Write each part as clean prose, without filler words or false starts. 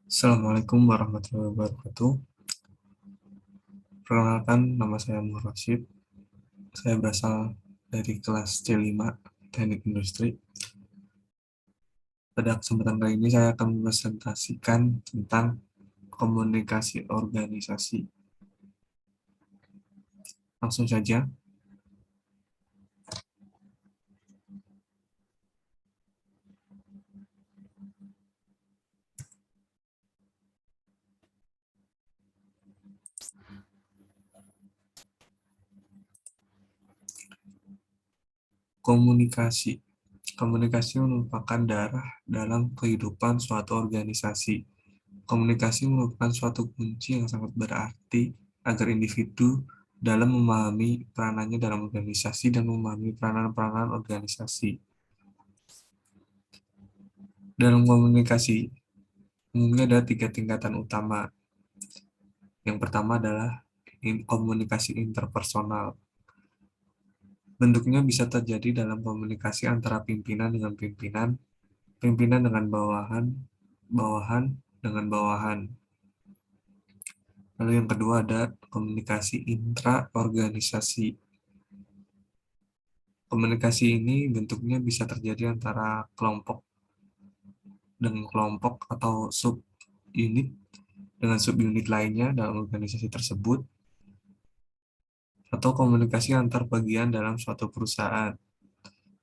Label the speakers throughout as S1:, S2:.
S1: Assalamualaikum warahmatullahi wabarakatuh. Perkenalkan, nama saya Muhammad Rashid. Saya berasal dari kelas C5 Teknik Industri. Pada kesempatan kali ini saya akan mempresentasikan tentang komunikasi organisasi. Langsung saja, komunikasi. Komunikasi merupakan darah dalam kehidupan suatu organisasi. Komunikasi merupakan suatu kunci yang sangat berarti agar individu dalam memahami peranannya dalam organisasi dan memahami peranan-peranan organisasi. Dalam komunikasi, umumnya ada tiga tingkatan utama. Yang pertama adalah komunikasi interpersonal. Bentuknya bisa terjadi dalam komunikasi antara pimpinan dengan pimpinan, pimpinan dengan bawahan, bawahan dengan bawahan. Lalu yang kedua ada komunikasi intraorganisasi. Komunikasi ini bentuknya bisa terjadi antara kelompok dengan kelompok atau subunit dengan subunit lainnya dalam organisasi tersebut, atau komunikasi antar bagian dalam suatu perusahaan.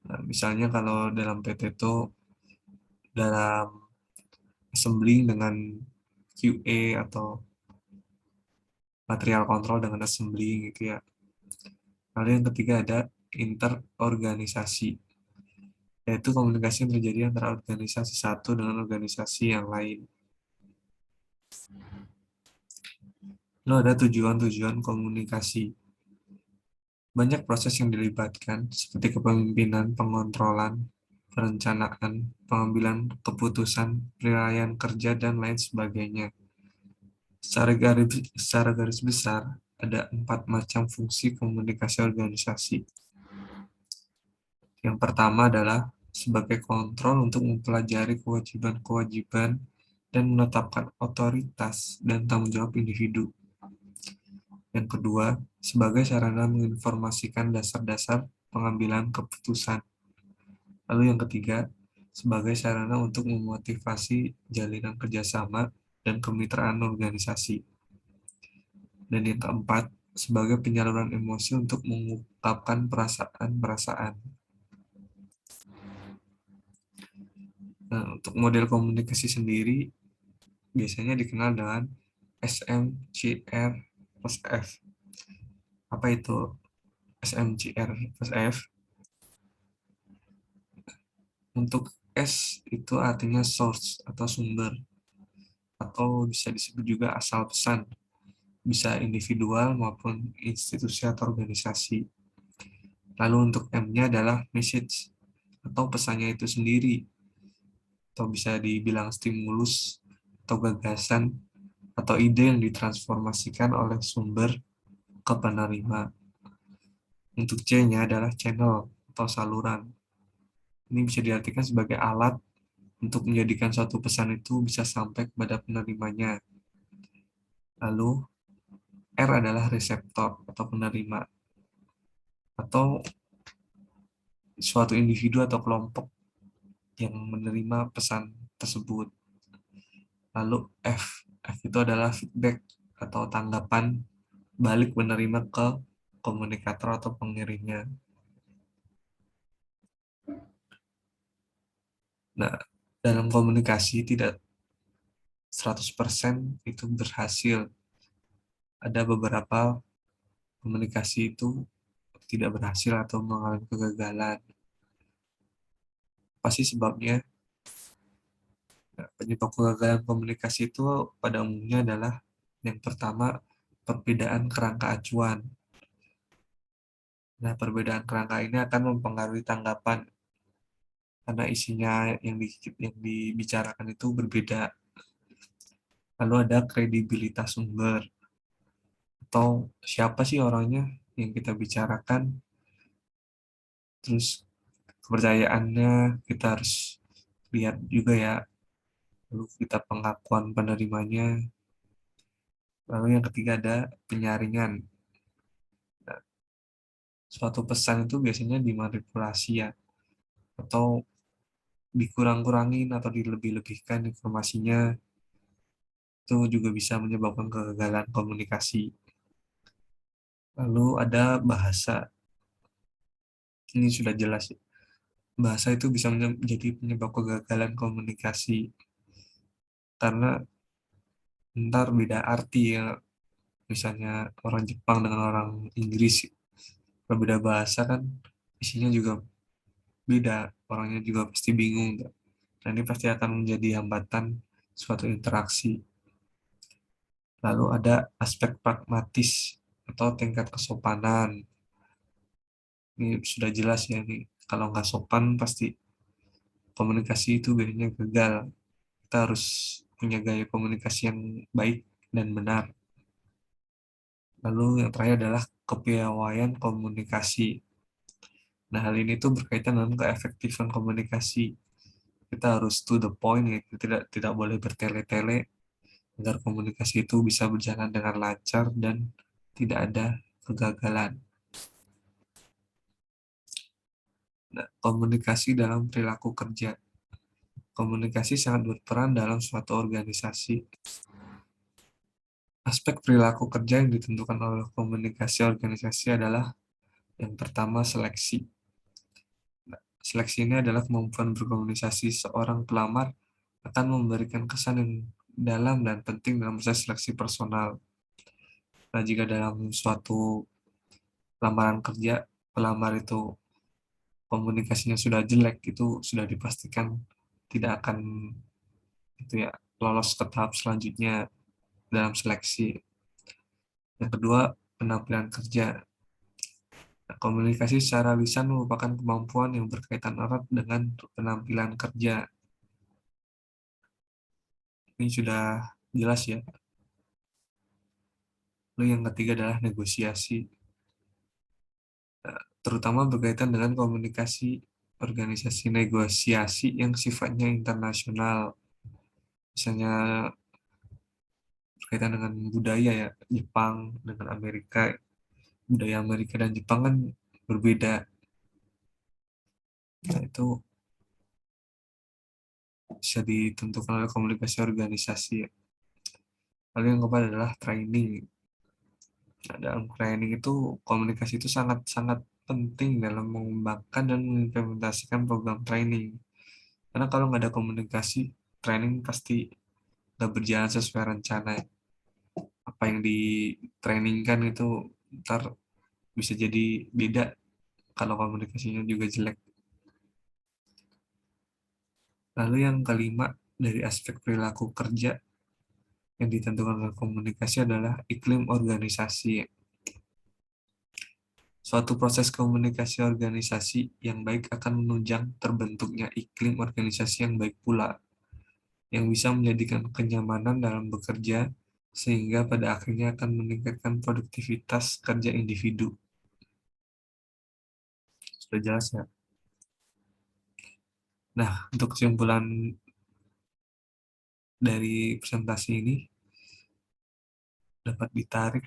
S1: Nah, misalnya kalau dalam PT itu dalam assembling dengan QA atau material kontrol dengan assembling gitu ya. Lalu yang ketiga ada interorganisasi, yaitu komunikasi yang terjadi antara organisasi satu dengan organisasi yang lain. Lalu ada tujuan-tujuan komunikasi. Banyak proses yang dilibatkan, seperti kepemimpinan, pengontrolan, perencanaan, pengambilan keputusan, penilaian kerja, dan lain sebagainya. Secara garis besar, ada 4 macam fungsi komunikasi organisasi. Yang pertama adalah sebagai kontrol untuk mempelajari kewajiban-kewajiban dan menetapkan otoritas dan tanggung jawab individu. Yang kedua, sebagai sarana menginformasikan dasar-dasar pengambilan keputusan. Lalu yang ketiga, sebagai sarana untuk memotivasi jalinan kerjasama dan kemitraan organisasi. Dan yang keempat, sebagai penyaluran emosi untuk mengungkapkan perasaan-perasaan. Nah, untuk model komunikasi sendiri biasanya dikenal dengan SMCR plus F. Apa itu SMCR plus F? Untuk S itu artinya source atau sumber, atau bisa disebut juga asal pesan, bisa individual maupun institusi atau organisasi. Lalu untuk M-nya adalah message atau pesannya itu sendiri, atau bisa dibilang stimulus atau gagasan atau ide yang ditransformasikan oleh sumber ke penerima. Untuk C-nya adalah channel atau saluran. Ini bisa diartikan sebagai alat untuk menjadikan suatu pesan itu bisa sampai kepada penerimanya. Lalu R adalah reseptor atau penerima, atau suatu individu atau kelompok yang menerima pesan tersebut. Lalu F itu adalah feedback atau tanggapan balik menerima ke komunikator atau pengirimnya. Nah, dalam komunikasi tidak 100% itu berhasil. Ada beberapa komunikasi itu tidak berhasil atau mengalami kegagalan. Pasti sebabnya? Nah, penyebab kegagalan komunikasi itu pada umumnya adalah yang pertama, perbedaan kerangka acuan. Nah, perbedaan kerangka ini akan mempengaruhi tanggapan karena isinya yang dibicarakan itu berbeda. Lalu ada kredibilitas sumber, atau siapa sih orangnya yang kita bicarakan, terus kepercayaannya kita harus lihat juga ya. lalu kita pengakuan penerimanya, lalu yang ketiga ada penyaringan. Nah, suatu pesan itu biasanya dimanipulasi ya, atau dikurang-kurangin atau dilebih-lebihkan informasinya, itu juga bisa menyebabkan kegagalan komunikasi. Lalu ada bahasa, ini sudah jelas ya. Bahasa itu bisa menjadi penyebab kegagalan komunikasi, karena ntar beda arti ya, misalnya orang Jepang dengan orang Inggris, kalau beda bahasa kan isinya juga beda, orangnya juga pasti bingung. Dan ini pasti akan menjadi hambatan suatu interaksi. Lalu ada aspek pragmatis atau tingkat kesopanan. Ini sudah jelas ya, nih kalau nggak sopan pasti komunikasi itu biasanya gagal. Kita harus punya gaya komunikasi yang baik dan benar. Lalu yang terakhir adalah kepiawaian komunikasi. Nah, hal ini tuh berkaitan dengan keefektifan komunikasi. Kita harus to the point, ya. Tidak boleh bertele-tele agar komunikasi itu bisa berjalan dengan lancar dan tidak ada kegagalan. Nah, komunikasi dalam perilaku kerja. Komunikasi sangat berperan dalam suatu organisasi. Aspek perilaku kerja yang ditentukan oleh komunikasi organisasi adalah yang pertama seleksi. Nah, seleksi ini adalah kemampuan berkomunikasi seorang pelamar akan memberikan kesan yang dalam dan penting dalam proses seleksi personal. Nah, jika dalam suatu lamaran kerja, pelamar itu komunikasinya sudah jelek, itu sudah dipastikan tidak akan itu ya lolos ke tahap selanjutnya dalam seleksi. Yang kedua, penampilan kerja. Nah, komunikasi secara lisan merupakan kemampuan yang berkaitan erat dengan penampilan kerja. Ini sudah jelas ya. Lalu yang ketiga adalah negosiasi. Nah, terutama berkaitan dengan komunikasi organisasi negosiasi yang sifatnya internasional. Misalnya berkaitan dengan budaya ya, Jepang dengan Amerika, budaya Amerika dan Jepang kan berbeda. Nah, itu bisa ditentukan oleh komunikasi organisasi ya. Lalu yang keempat adalah training. Nah, dalam training itu komunikasi itu sangat-sangat penting dalam mengembangkan dan mengimplementasikan program training. Karena kalau nggak ada komunikasi, training pasti nggak berjalan sesuai rencana. Apa yang di trainingkan itu ntar bisa jadi beda kalau komunikasinya juga jelek. Lalu yang kelima, dari aspek perilaku kerja yang ditentukan oleh komunikasi adalah iklim organisasi. Suatu proses komunikasi organisasi yang baik akan menunjang terbentuknya iklim organisasi yang baik pula, yang bisa menjadikan kenyamanan dalam bekerja, sehingga pada akhirnya akan meningkatkan produktivitas kerja individu. Sudah jelas ya? Nah, untuk kesimpulan dari presentasi ini, dapat ditarik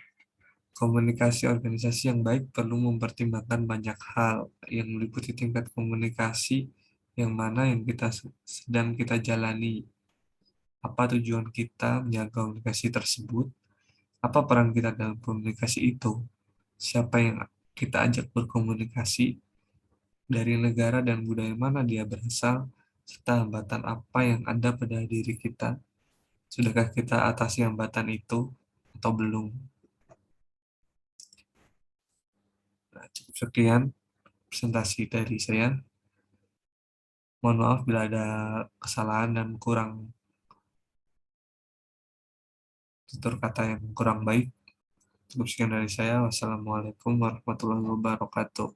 S1: komunikasi organisasi yang baik perlu mempertimbangkan banyak hal yang meliputi tingkat komunikasi yang mana yang sedang kita jalani, apa tujuan kita menjaga komunikasi tersebut, apa peran kita dalam komunikasi itu, siapa yang kita ajak berkomunikasi, dari negara dan budaya mana dia berasal, serta hambatan apa yang ada pada diri kita. Sudahkah kita atasi hambatan itu atau belum? Nah, cukup sekian presentasi dari saya. Mohon maaf bila ada kesalahan dan kurang tutur kata yang kurang baik. Cukup sekian dari saya. Wassalamualaikum warahmatullahi wabarakatuh.